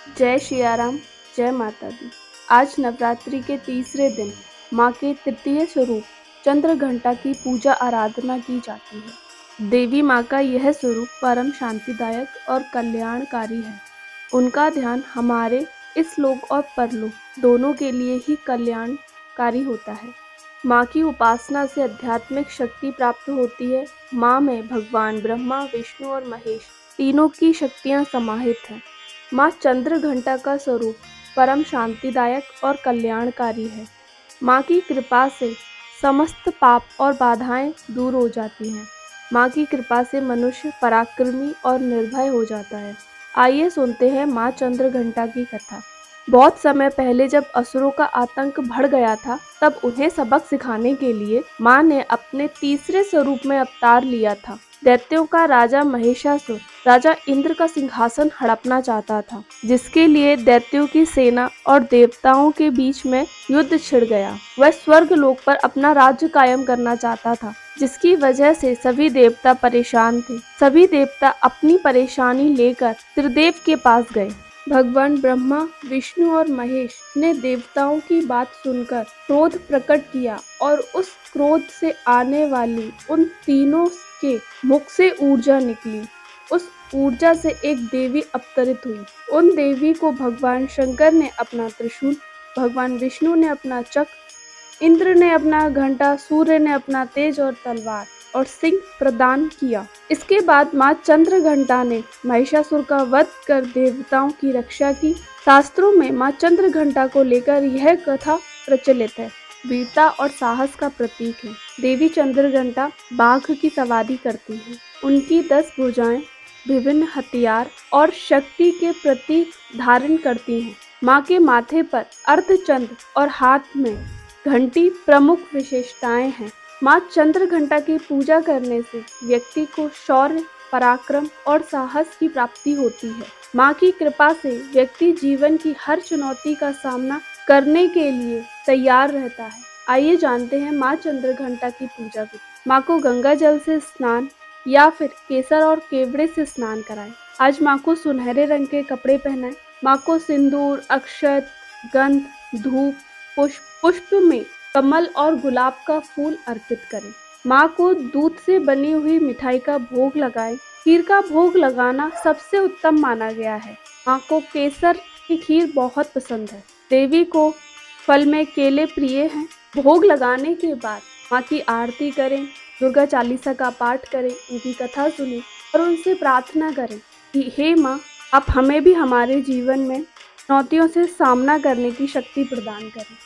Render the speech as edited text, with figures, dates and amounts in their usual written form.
जय सियाराम, जय माता दी। आज नवरात्रि के तीसरे दिन माँ के तृतीय स्वरूप चंद्र घंटा की पूजा आराधना की जाती है। देवी माँ का यह स्वरूप परम शांतिदायक और कल्याणकारी है। उनका ध्यान हमारे इस लोक और परलोक दोनों के लिए ही कल्याणकारी होता है। माँ की उपासना से आध्यात्मिक शक्ति प्राप्त होती है। माँ में भगवान ब्रह्मा, विष्णु और महेश तीनों की शक्तियाँ समाहित हैं। माँ चंद्र घंटा का स्वरूप परम शांतिदायक और कल्याणकारी है। माँ की कृपा से समस्त पाप और बाधाएं दूर हो जाती हैं। माँ की कृपा से मनुष्य पराक्रमी और निर्भय हो जाता है। आइए सुनते हैं माँ चंद्र घंटा की कथा। बहुत समय पहले जब असुरों का आतंक बढ़ गया था, तब उन्हें सबक सिखाने के लिए माँ ने अपने तीसरे स्वरूप में अवतार लिया था। दैत्यों का राजा महिषासुर राजा इंद्र का सिंहासन हड़पना चाहता था, जिसके लिए दैत्यों की सेना और देवताओं के बीच में युद्ध छिड़ गया। वह स्वर्ग लोक पर अपना राज्य कायम करना चाहता था, जिसकी वजह से सभी देवता परेशान थे। सभी देवता अपनी परेशानी लेकर त्रिदेव के पास गए। भगवान ब्रह्मा, विष्णु और महेश ने देवताओं की बात सुनकर क्रोध प्रकट किया और उस क्रोध से आने वाली उन तीनों के मुख से ऊर्जा निकली। उस ऊर्जा से एक देवी अवतरित हुई। उन देवी को भगवान शंकर ने अपना त्रिशूल, भगवान विष्णु ने अपना चक्र, इंद्र ने अपना घंटा, सूर्य ने अपना तेज और तलवार और सिंह प्रदान किया। इसके बाद माँ चंद्र घंटा ने महिषासुर का वध कर देवताओं की रक्षा की। शास्त्रों में माँ चंद्र घंटा को लेकर यह कथा प्रचलित है। वीरता और साहस का प्रतीक है। देवी चंद्र घंटा बाघ की सवारी करती है। उनकी 10 भुजाएं विभिन्न हथियार और शक्ति के प्रतीक धारण करती हैं। माँ के माथे पर अर्धचंद्र और हाथ में घंटी प्रमुख विशेषताएं हैं। माँ चंद्र घंटा की पूजा करने से व्यक्ति को शौर्य, पराक्रम और साहस की प्राप्ति होती है। माँ की कृपा से व्यक्ति जीवन की हर चुनौती का सामना करने के लिए तैयार रहता है। आइए जानते हैं माँ चंद्र घंटा की पूजा विधि। माँ को गंगा जल से स्नान या फिर केसर और केवड़े से स्नान कराएं। आज माँ को सुनहरे रंग के कपड़े पहनाएं। माँ को सिंदूर, अक्षत, गंध, धूप, पुष्प में कमल और गुलाब का फूल अर्पित करें। माँ को दूध से बनी हुई मिठाई का भोग लगाएं। खीर का भोग लगाना सबसे उत्तम माना गया है। माँ को केसर की खीर बहुत पसंद है। देवी को फल में केले प्रिय हैं। भोग लगाने के बाद माँ की आरती करें, दुर्गा चालीसा का पाठ करें, उनकी कथा सुनें और उनसे प्रार्थना करें कि हे माँ, आप हमें भी हमारे जीवन में चुनौतियों से सामना करने की शक्ति प्रदान करें।